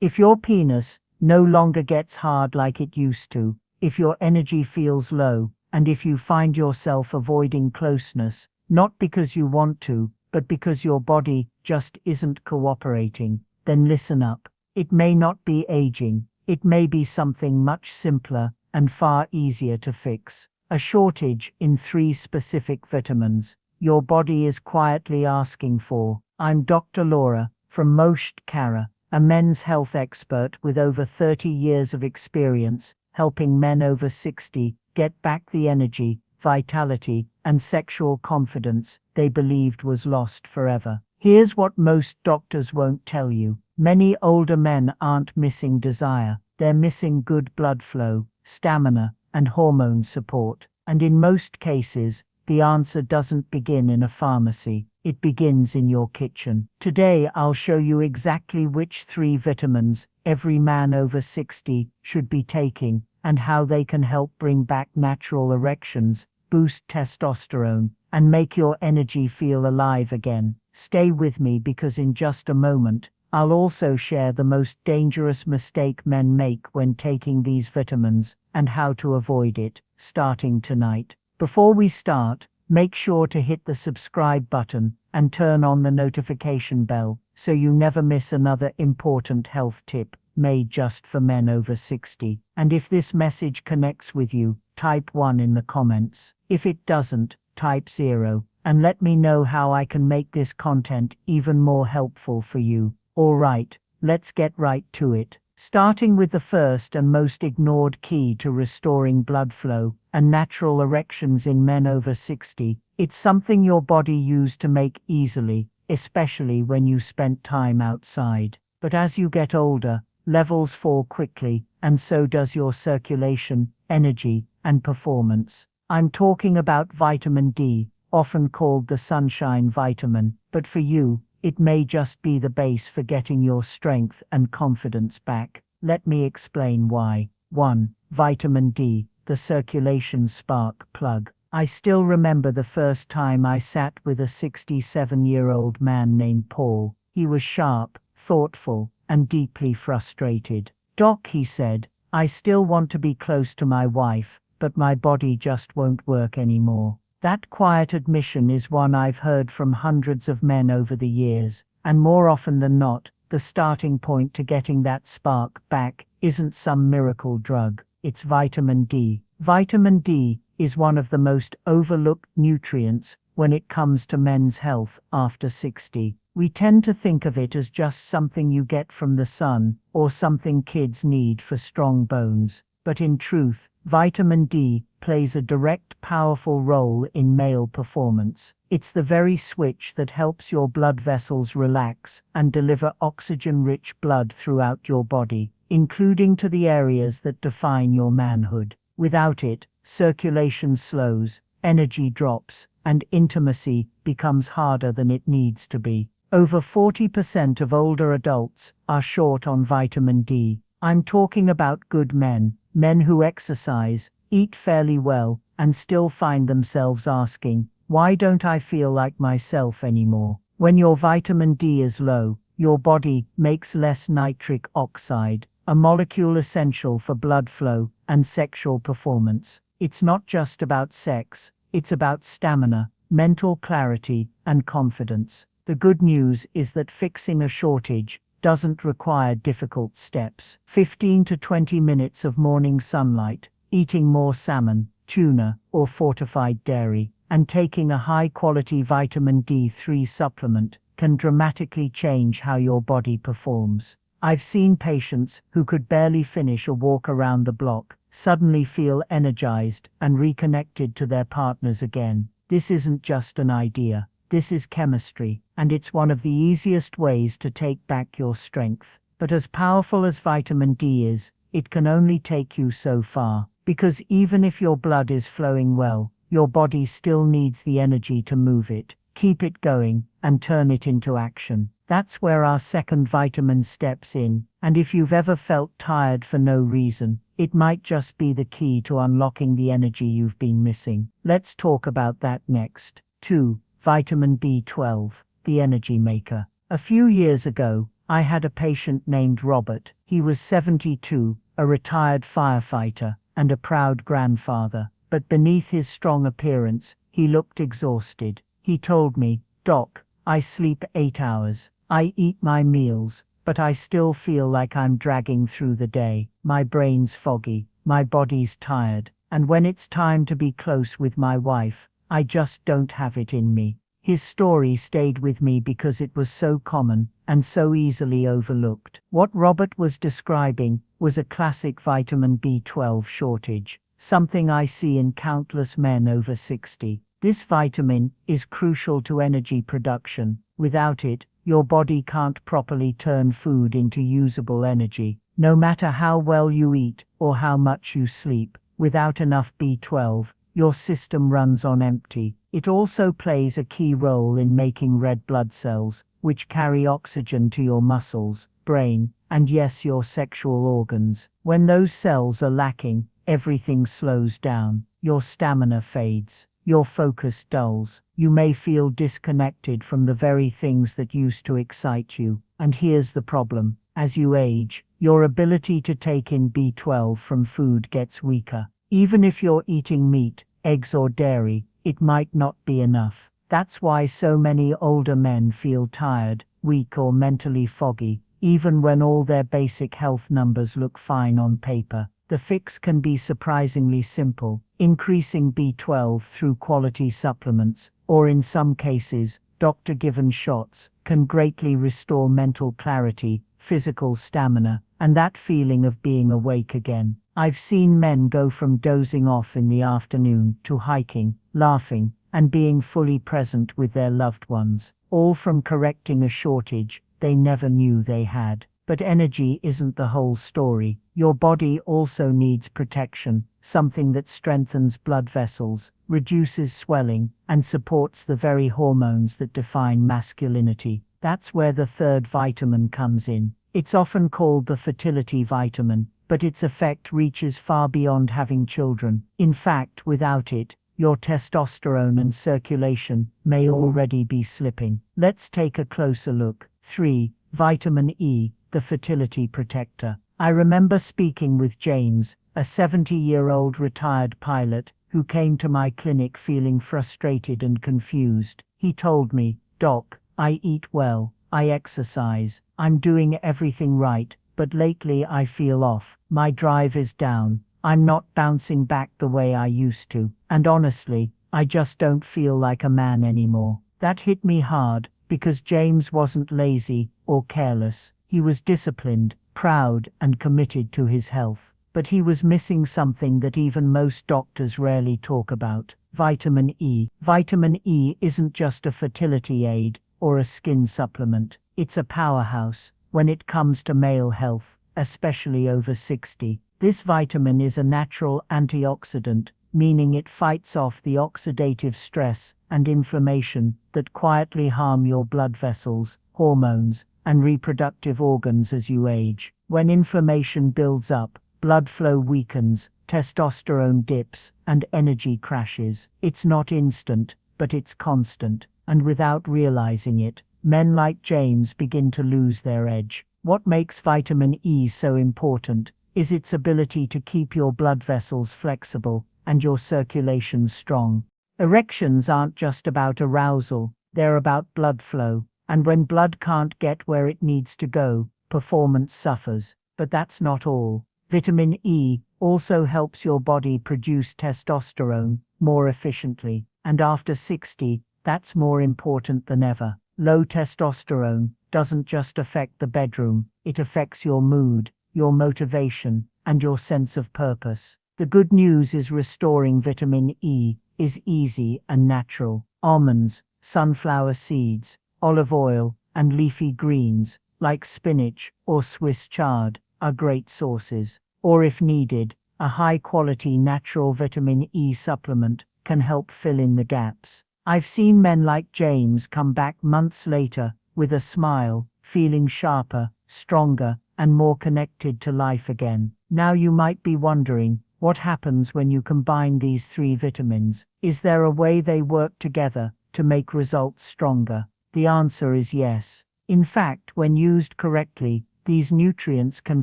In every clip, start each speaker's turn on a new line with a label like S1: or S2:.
S1: If your penis no longer gets hard like it used to, if your energy feels low, and if you find yourself avoiding closeness, not because you want to, but because your body just isn't cooperating, then listen up. It may not be aging, it may be something much simpler and far easier to fix. A shortage in 3 specific vitamins your body is quietly asking for. I'm Dr. Laura from Most Cara, a men's health expert with over 30 years of experience helping men over 60 get back the energy, vitality, and sexual confidence they believed was lost forever. Here's what most doctors won't tell you. Many older men aren't missing desire, they're missing good blood flow, stamina, and hormone support. And in most cases, the answer doesn't begin in a pharmacy, it begins in your kitchen. Today I'll show you exactly which 3 vitamins every man over 60 should be taking, and how they can help bring back natural erections, boost testosterone, and make your energy feel alive again. Stay with me because in just a moment, I'll also share the most dangerous mistake men make when taking these vitamins, and how to avoid it, starting tonight. Before we start, make sure to hit the subscribe button and turn on the notification bell so you never miss another important health tip made just for men over 60. And if this message connects with you, type 1 in the comments. If it doesn't, type 0, and let me know how I can make this content even more helpful for you. Alright, let's get right to it. Starting with the first and most ignored key to restoring blood flow and natural erections in men over 60, it's something your body used to make easily, especially when you spent time outside. But as you get older, levels fall quickly, and so does your circulation, energy, and performance. I'm talking about vitamin D, often called the sunshine vitamin, but for you, it may just be the base for getting your strength and confidence back. Let me explain why. 1. Vitamin D, the circulation spark plug. I still remember the first time I sat with a 67-year-old man named Paul. He was sharp, thoughtful, and deeply frustrated. "Doc," he said, "I still want to be close to my wife, but my body just won't work anymore." That quiet admission is one I've heard from hundreds of men over the years, and more often than not, the starting point to getting that spark back isn't some miracle drug, it's vitamin D. Vitamin D is one of the most overlooked nutrients when it comes to men's health after 60. We tend to think of it as just something you get from the sun, or something kids need for strong bones. But in truth, vitamin D plays a direct, powerful role in male performance. It's the very switch that helps your blood vessels relax and deliver oxygen-rich blood throughout your body, including to the areas that define your manhood. Without it, circulation slows, energy drops, and intimacy becomes harder than it needs to be. Over 40% of older adults are short on vitamin D. I'm talking about good men, men who exercise, eat fairly well, and still find themselves asking, "Why don't I feel like myself anymore?" When your vitamin D is low, your body makes less nitric oxide, a molecule essential for blood flow and sexual performance. It's not just about sex, it's about stamina, mental clarity, and confidence. The good news is that fixing a shortage doesn't require difficult steps. 15 to 20 minutes of morning sunlight, eating more salmon, tuna, or fortified dairy, and taking a high-quality vitamin D3 supplement can dramatically change how your body performs. I've seen patients who could barely finish a walk around the block suddenly feel energized and reconnected to their partners again. This isn't just an idea. This is chemistry, and it's one of the easiest ways to take back your strength. But as powerful as vitamin D is, it can only take you so far, because even if your blood is flowing well, your body still needs the energy to move it, keep it going, and turn it into action. That's where our second vitamin steps in, and if you've ever felt tired for no reason, it might just be the key to unlocking the energy you've been missing. Let's talk about that next. 2. Vitamin B12, the energy maker. A few years ago, I had a patient named Robert. He was 72, a retired firefighter, and a proud grandfather. But beneath his strong appearance, he looked exhausted. He told me, "Doc, I sleep 8 hours. I eat my meals, but I still feel like I'm dragging through the day. My brain's foggy, my body's tired, and when it's time to be close with my wife, I just don't have it in me." His story stayed with me because it was so common and so easily overlooked. What Robert was describing was a classic vitamin B12 shortage, something I see in countless men over 60. This vitamin is crucial to energy production. Without it, your body can't properly turn food into usable energy. No matter how well you eat or how much you sleep, without enough B12, your system runs on empty. It also plays a key role in making red blood cells, which carry oxygen to your muscles, brain, and yes, your sexual organs. When those cells are lacking, everything slows down. Your stamina fades. Your focus dulls. You may feel disconnected from the very things that used to excite you. And here's the problem. As you age, your ability to take in B12 from food gets weaker. Even if you're eating meat, eggs or dairy, it might not be enough. That's why so many older men feel tired, weak or mentally foggy, even when all their basic health numbers look fine on paper. The fix can be surprisingly simple: increasing B12 through quality supplements, or in some cases, doctor-given shots, can greatly restore mental clarity, physical stamina, and that feeling of being awake again. I've seen men go from dozing off in the afternoon to hiking, laughing, and being fully present with their loved ones, all from correcting a shortage they never knew they had. But energy isn't the whole story. Your body also needs protection, something that strengthens blood vessels, reduces swelling, and supports the very hormones that define masculinity. That's where the third vitamin comes in. It's often called the fertility vitamin, but its effect reaches far beyond having children. In fact, without it, your testosterone and circulation may already be slipping. Let's take a closer look. 3. Vitamin E, the fertility protector. I remember speaking with James, a 70-year-old retired pilot, who came to my clinic feeling frustrated and confused. He told me, "Doc, I eat well, I exercise, I'm doing everything right, but lately I feel off. My drive is down. I'm not bouncing back the way I used to. And honestly, I just don't feel like a man anymore." That hit me hard, because James wasn't lazy or careless. He was disciplined, proud, and committed to his health. But he was missing something that even most doctors rarely talk about: vitamin E. Vitamin E isn't just a fertility aid or a skin supplement. It's a powerhouse when it comes to male health, especially over 60. This vitamin is a natural antioxidant, meaning it fights off the oxidative stress and inflammation that quietly harm your blood vessels, hormones, and reproductive organs as you age. When inflammation builds up, blood flow weakens, testosterone dips, and energy crashes. It's not instant, but it's constant. And without realizing it, men like James begin to lose their edge. What makes vitamin E so important is its ability to keep your blood vessels flexible and your circulation strong. Erections aren't just about arousal, they're about blood flow. And when blood can't get where it needs to go, performance suffers. But that's not all. Vitamin E also helps your body produce testosterone more efficiently. And after 60, that's more important than ever. Low testosterone doesn't just affect the bedroom, it affects your mood, your motivation, and your sense of purpose. The good news is restoring vitamin E is easy and natural. Almonds, sunflower seeds, olive oil, and leafy greens, like spinach or Swiss chard, are great sources. Or if needed, a high-quality natural vitamin E supplement can help fill in the gaps. I've seen men like James come back months later with a smile, feeling sharper, stronger, and more connected to life again. Now you might be wondering, what happens when you combine these 3 vitamins? Is there a way they work together to make results stronger? The answer is yes. In fact, when used correctly, these nutrients can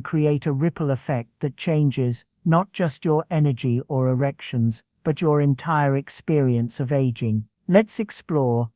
S1: create a ripple effect that changes not just your energy or erections, but your entire experience of aging. Let's explore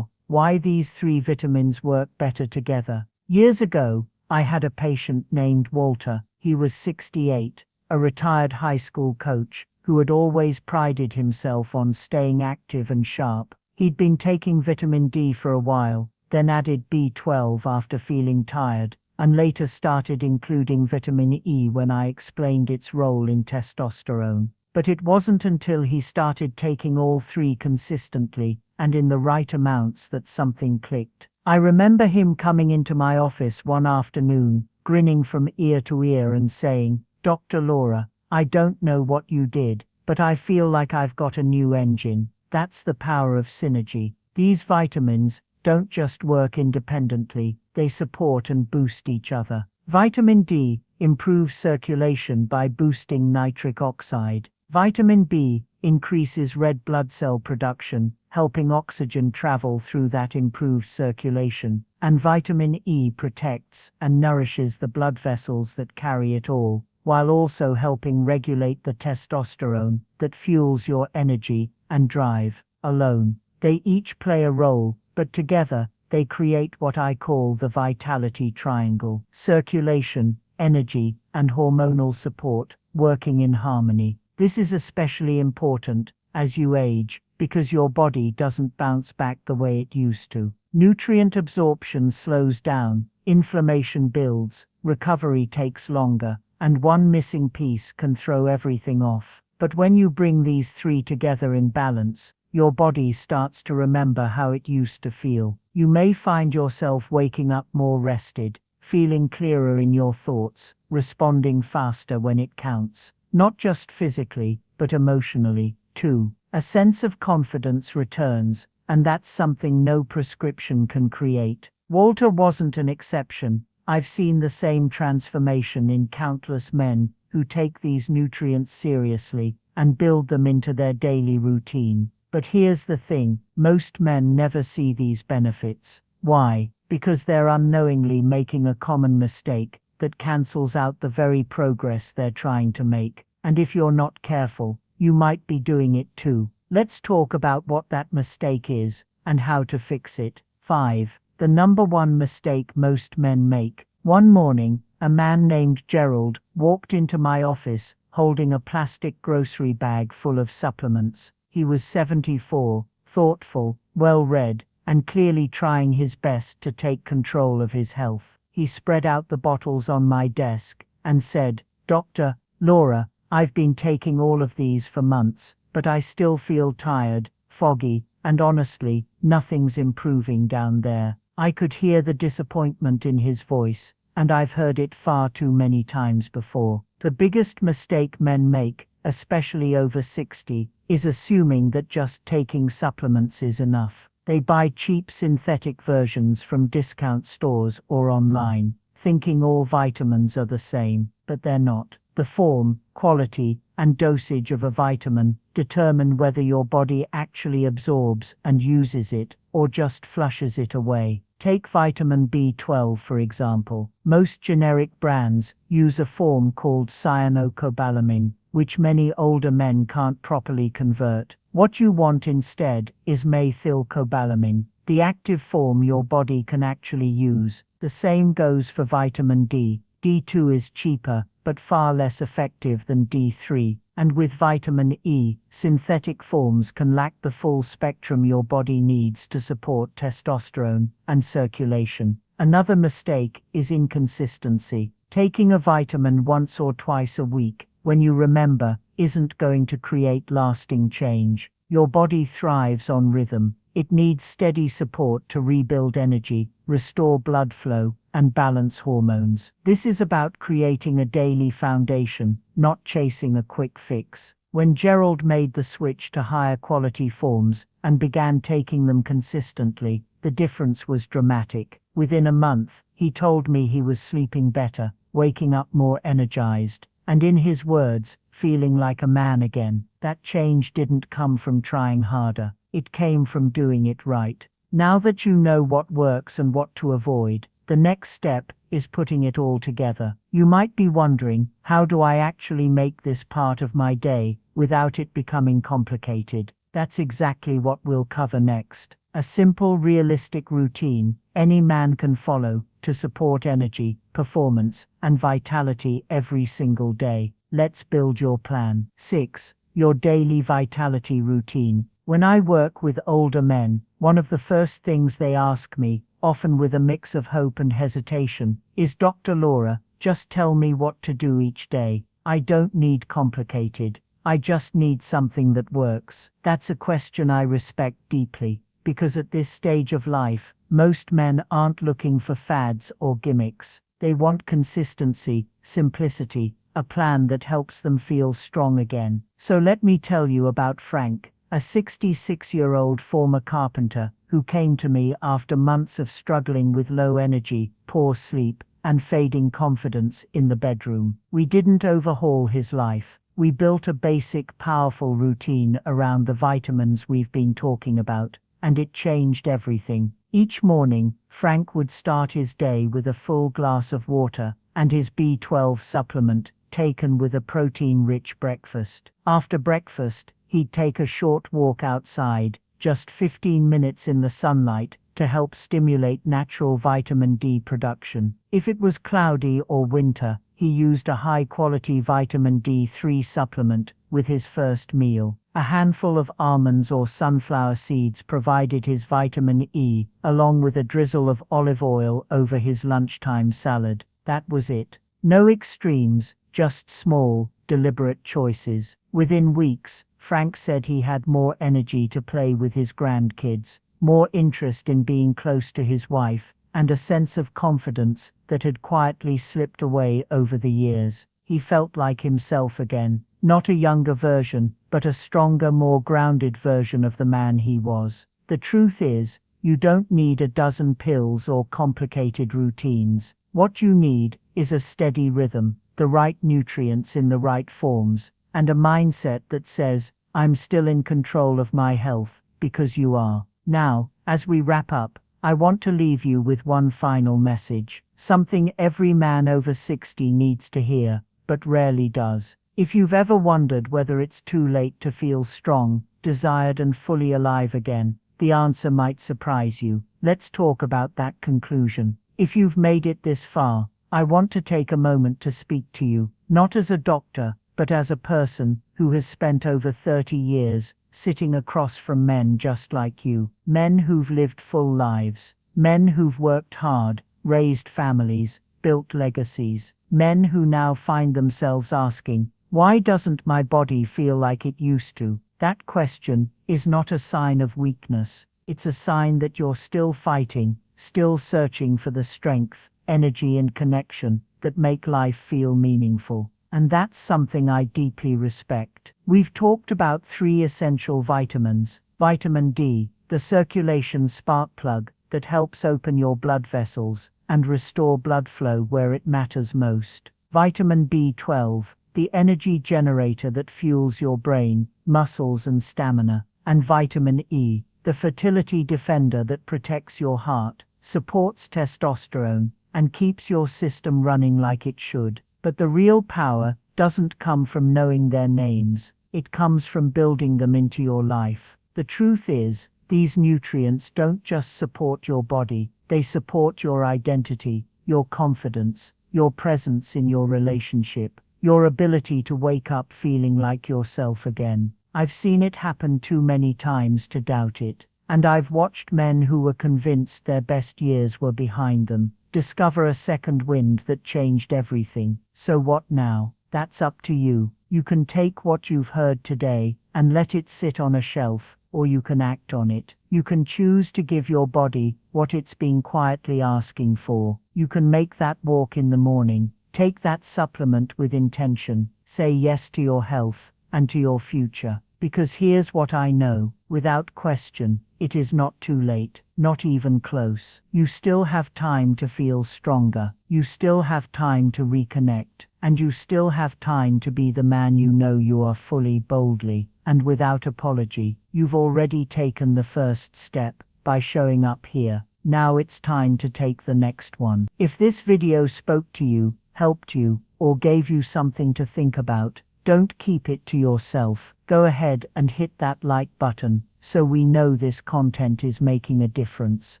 S1: why these three vitamins work better together. Years ago, I had a patient named Walter. He was 68, a retired high school coach who had always prided himself on staying active and sharp. He'd been taking vitamin D for a while, then added B12 after feeling tired, and later started including vitamin E when I explained its role in testosterone. But it wasn't until he started taking all three consistently and in the right amounts that something clicked. I remember him coming into my office one afternoon, grinning from ear to ear and saying, "Dr. Laura, I don't know what you did, but I feel like I've got a new engine." That's the power of synergy. These vitamins don't just work independently, they support and boost each other. Vitamin D improves circulation by boosting nitric oxide. Vitamin B increases red blood cell production, helping oxygen travel through that improved circulation. And vitamin E protects and nourishes the blood vessels that carry it all, while also helping regulate the testosterone that fuels your energy and drive. Alone, they each play a role, but together, they create what I call the vitality triangle: circulation, energy, and hormonal support, working in harmony. This is especially important as you age, because your body doesn't bounce back the way it used to. Nutrient absorption slows down, inflammation builds, recovery takes longer, and one missing piece can throw everything off. But when you bring these three together in balance, your body starts to remember how it used to feel. You may find yourself waking up more rested, feeling clearer in your thoughts, responding faster when it counts. Not just physically, but emotionally, too. A sense of confidence returns, and that's something no prescription can create. Walter wasn't an exception. I've seen the same transformation in countless men who take these nutrients seriously and build them into their daily routine. But here's the thing, most men never see these benefits. Why? Because they're unknowingly making a common mistake that cancels out the very progress they're trying to make. And if you're not careful, you might be doing it too. Let's talk about what that mistake is and how to fix it. 5. The number one mistake most men make. One morning, a man named Gerald walked into my office holding a plastic grocery bag full of supplements. He was 74, thoughtful, well-read, and clearly trying his best to take control of his health. He spread out the bottles on my desk and said, "Dr. Laura, I've been taking all of these for months, but I still feel tired, foggy, and honestly, nothing's improving down there." I could hear the disappointment in his voice, and I've heard it far too many times before. The biggest mistake men make, especially over 60, is assuming that just taking supplements is enough. They buy cheap synthetic versions from discount stores or online, thinking all vitamins are the same, but they're not. The form, quality, and dosage of a vitamin determine whether your body actually absorbs and uses it, or just flushes it away. Take vitamin B12 for example. Most generic brands use a form called cyanocobalamin, which many older men can't properly convert. What you want instead is methylcobalamin, the active form your body can actually use. The same goes for vitamin D. D2 is cheaper, but far less effective than D3. And with vitamin E, synthetic forms can lack the full spectrum your body needs to support testosterone and circulation. Another mistake is inconsistency. Taking a vitamin once or twice a week, when you remember, isn't going to create lasting change. Your body thrives on rhythm. It needs steady support to rebuild energy, restore blood flow, and balance hormones. This is about creating a daily foundation, not chasing a quick fix. When Gerald made the switch to higher quality forms and began taking them consistently, the difference was dramatic. Within a month, he told me he was sleeping better, waking up more energized, and in his words, feeling like a man again. That change didn't come from trying harder. It came from doing it right. Now that you know what works and what to avoid, the next step is putting it all together. You might be wondering, how do I actually make this part of my day without it becoming complicated? That's exactly what we'll cover next. A simple, realistic routine any man can follow to support energy, performance, and vitality every single day. Let's build your plan. 6. Your daily vitality routine. When I work with older men, one of the first things they ask me, often with a mix of hope and hesitation, is, Dr. Laura, just tell me what to do each day. I don't need complicated. I just need something that works. That's a question I respect deeply, because at this stage of life, most men aren't looking for fads or gimmicks. They want consistency, simplicity, a plan that helps them feel strong again. So let me tell you about Frank, a 66-year-old former carpenter who came to me after months of struggling with low energy, poor sleep, and fading confidence in the bedroom. We didn't overhaul his life. We built a basic, powerful routine around the vitamins we've been talking about, and it changed everything. Each morning, Frank would start his day with a full glass of water and his B12 supplement, taken with a protein-rich breakfast. After breakfast, he'd take a short walk outside, just 15 minutes in the sunlight, to help stimulate natural vitamin D production. If it was cloudy or winter, he used a high-quality vitamin D3 supplement with his first meal. A handful of almonds or sunflower seeds provided his vitamin E, along with a drizzle of olive oil over his lunchtime salad. That was it. No extremes, just small, deliberate choices. Within weeks, Frank said he had more energy to play with his grandkids, more interest in being close to his wife, and a sense of confidence that had quietly slipped away over the years. He felt like himself again, not a younger version, but a stronger, more grounded version of the man he was. The truth is, you don't need a dozen pills or complicated routines. What you need is a steady rhythm, the right nutrients in the right forms, and a mindset that says, I'm still in control of my health, because you are. Now, as we wrap up, I want to leave you with one final message, something every man over 60 needs to hear, but rarely does. If you've ever wondered whether it's too late to feel strong, desired, and fully alive again, the answer might surprise you. Let's talk about that conclusion. If you've made it this far, I want to take a moment to speak to you, not as a doctor, but as a person who has spent over 30 years sitting across from men just like you. Men who've lived full lives. Men who've worked hard, raised families, built legacies. Men who now find themselves asking, why doesn't my body feel like it used to? That question is not a sign of weakness. It's a sign that you're still fighting, still searching for the strength, energy, and connection that make life feel meaningful. And that's something I deeply respect. We've talked about 3 essential vitamins. Vitamin D, the circulation spark plug that helps open your blood vessels and restore blood flow where it matters most. Vitamin B12, the energy generator that fuels your brain, muscles, and stamina. And vitamin E, the fertility defender that protects your heart, supports testosterone, and keeps your system running like it should. But the real power doesn't come from knowing their names. It comes from building them into your life. The truth is, these nutrients don't just support your body, they support your identity, your confidence, your presence in your relationship, your ability to wake up feeling like yourself again. I've seen it happen too many times to doubt it. And I've watched men who were convinced their best years were behind them discover a second wind that changed everything. So what now? That's up to you. You can take what you've heard today and let it sit on a shelf, or you can act on it. You can choose to give your body what it's been quietly asking for. You can make that walk in the morning, take that supplement with intention, say yes to your health and to your future. Because here's what I know, without question, it is not too late, not even close. You still have time to feel stronger, you still have time to reconnect, and you still have time to be the man you know you are fully, boldly, and without apology. You've already taken the first step, by showing up here. Now it's time to take the next one. If this video spoke to you, helped you, or gave you something to think about, don't keep it to yourself. Go ahead and hit that like button so we know this content is making a difference.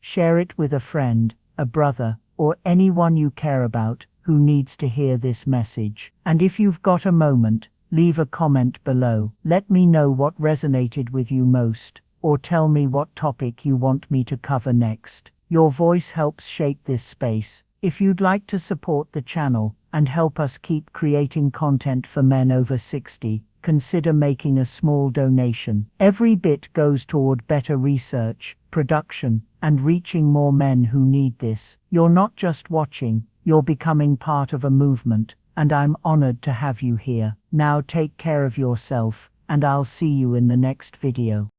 S1: Share it with a friend, a brother, or anyone you care about who needs to hear this message. And if you've got a moment, leave a comment below. Let me know what resonated with you most, or tell me what topic you want me to cover next. Your voice helps shape this space. If you'd like to support the channel and help us keep creating content for men over 60, consider making a small donation. Every bit goes toward better research, production, and reaching more men who need this. You're not just watching, you're becoming part of a movement, and I'm honored to have you here. Now take care of yourself, and I'll see you in the next video.